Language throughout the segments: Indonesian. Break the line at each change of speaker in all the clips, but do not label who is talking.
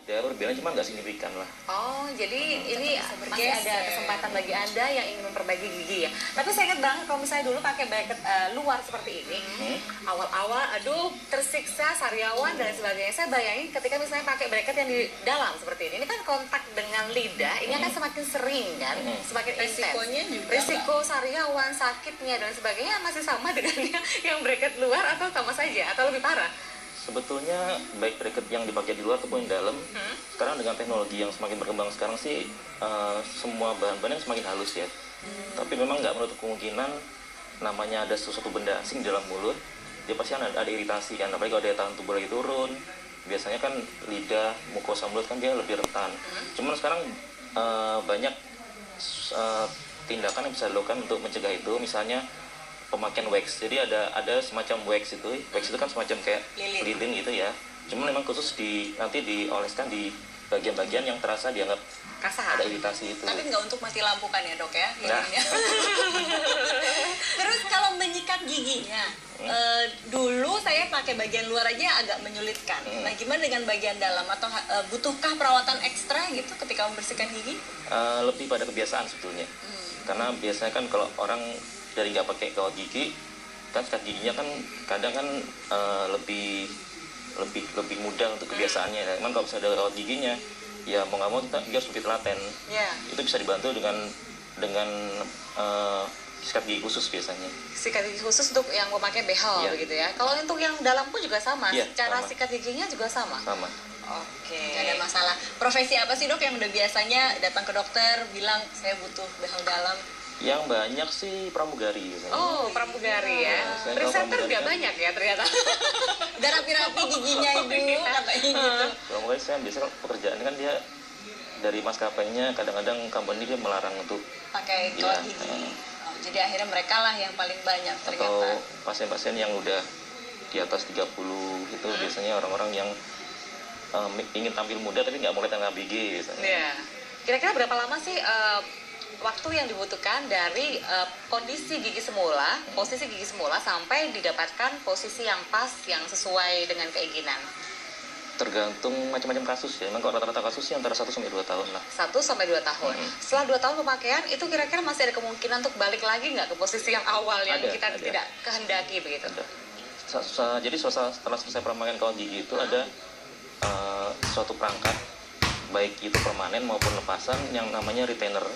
Ya perbedaan cuma nggak signifikan lah.
Oh, jadi ini masih ada kesempatan bagi Anda yang ingin memperbaiki gigi ya. Tapi saya ingat banget kalau misalnya dulu pakai bracket luar seperti ini, awal-awal aduh tersiksa, sariawan dan sebagainya. Saya bayangin ketika misalnya pakai bracket yang di dalam seperti ini kan kontak dengan lidah, ini akan semakin sering kan, semakin
Resikonya juga
risiko sariawan, sakitnya dan sebagainya masih sama dengan yang bracket luar atau sama saja atau lebih parah?
Sebetulnya baik bracket yang dipakai di luar ataupun yang dalam, sekarang dengan teknologi yang semakin berkembang sekarang sih semua bahan-bahannya semakin halus ya. Tapi memang nggak menutup kemungkinan namanya ada sesuatu benda asing di dalam mulut, dia pasti ada iritasi kan. Apalagi kalau daya tahan tubuh lagi turun, biasanya kan lidah, mukosa mulut kan dia lebih rentan. Cuman sekarang banyak tindakan yang bisa dilakukan untuk mencegah itu, misalnya pemakaian wax. Jadi ada semacam wax itu kan semacam kayak lilin gitu ya. Cuma memang khusus nanti dioleskan di bagian-bagian yang terasa dianggap
Kasar.
ada iritasi itu.
Tapi nggak untuk mati lampu kan ya dok ya?
Nah.
Terus kalau menyikat giginya, dulu saya pakai bagian luar aja agak menyulitkan. Nah gimana dengan bagian dalam atau butuhkah perawatan ekstra gitu ketika membersihkan gigi?
Lebih pada kebiasaan sebetulnya. Karena biasanya kan kalau orang dari nggak pakai kawat gigi, kan sikat giginya kan kadang kan lebih mudah untuk kebiasaannya. Cuman kalau misalnya ada kawat giginya, ya mau nggak mau dia harus lebih telaten. Itu bisa dibantu dengan sikat gigi khusus biasanya.
Sikat gigi khusus untuk yang memakai behel begitu ya. Kalau untuk yang dalam pun juga sama. Cara sikat giginya juga sama.
Sama.
Oke. Gak ada masalah. Profesi apa sih dok yang udah biasanya datang ke dokter bilang saya butuh behel dalam?
Yang banyak sih pramugari biasanya.
Oh, pramugari ya. Presenter nggak banyak ya ternyata.
Udah rapi-rapi giginya ibu, katanya gitu.
Pramugari saya biasanya pekerjaan kan dia dari maskapainya, kadang-kadang company dia melarang untuk
pakai kawat gigi. Jadi akhirnya mereka lah yang paling banyak ternyata.
Atau pasien-pasien yang udah di atas 30 itu biasanya orang-orang yang ingin tampil muda tapi nggak mau kelihatan ABG biasanya.
Iya. Kira-kira berapa lama sih waktu yang dibutuhkan dari kondisi gigi semula, posisi gigi semula sampai didapatkan posisi yang pas, yang sesuai dengan keinginan?
Tergantung macam-macam kasus ya. Memang kalau rata-rata kasusnya antara 1 sampai 2 tahun lah.
1 sampai 2 tahun. Setelah 2 tahun pemakaian, itu kira-kira masih ada kemungkinan untuk balik lagi nggak ke posisi yang awal yang kita tidak kehendaki begitu?
Jadi setelah selesai pemakaian kawat gigi itu ada suatu perangkat, baik itu permanen maupun lepasan, yang namanya retainer.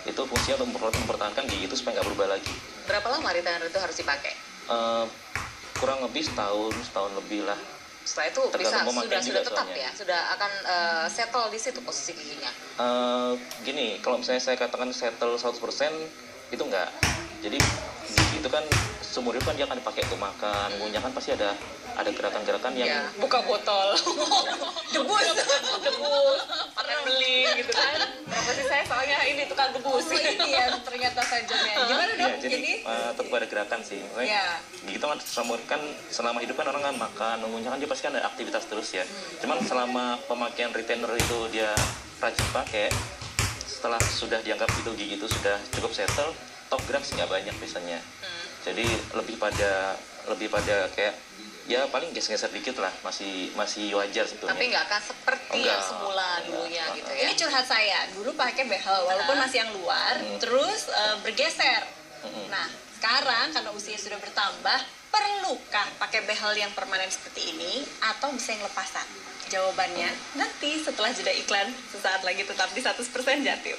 Itu fungsinya untuk mempertahankan gigi itu supaya nggak berubah lagi.
Berapa lama retainer itu harus dipakai?
Kurang lebih setahun lebih lah.
Setelah itu sudah tetap ya, sudah akan settle di situ posisi giginya.
Gini, kalau misalnya saya katakan settle 100%, itu enggak. Jadi gigi itu kan seumur hidup kan dia akan dipakai untuk makan, ngunyah kan pasti ada gerakan-gerakan yang
buka botol, debus, makan beli gitu kan. Profesi saya soalnya ini tukang debus.
Ini ya ternyata sajanya. Gimana dok?
Jadi tetap ada gerakan sih. Gigi itu kan selama hidup kan orang kan makan, ngunyah kan dia pasti kan ada aktivitas terus ya. Cuman selama pemakaian retainer itu dia rajin pakai, setelah sudah dianggap itu gigi itu sudah cukup settle, top gerak sih nggak banyak biasanya. Jadi lebih pada kayak ya paling geser-geser dikit lah, masih wajar sebetulnya.
Tapi nggak akan seperti yang semula dulunya gitu ya.
Ini curhat saya, dulu pakai behel walaupun masih yang luar, terus bergeser. Nah sekarang karena usia sudah bertambah, perlukah pakai behel yang permanen seperti ini atau bisa yang lepasan? Jawabannya nanti setelah jeda iklan, sesaat lagi tetap di 100% Jatim.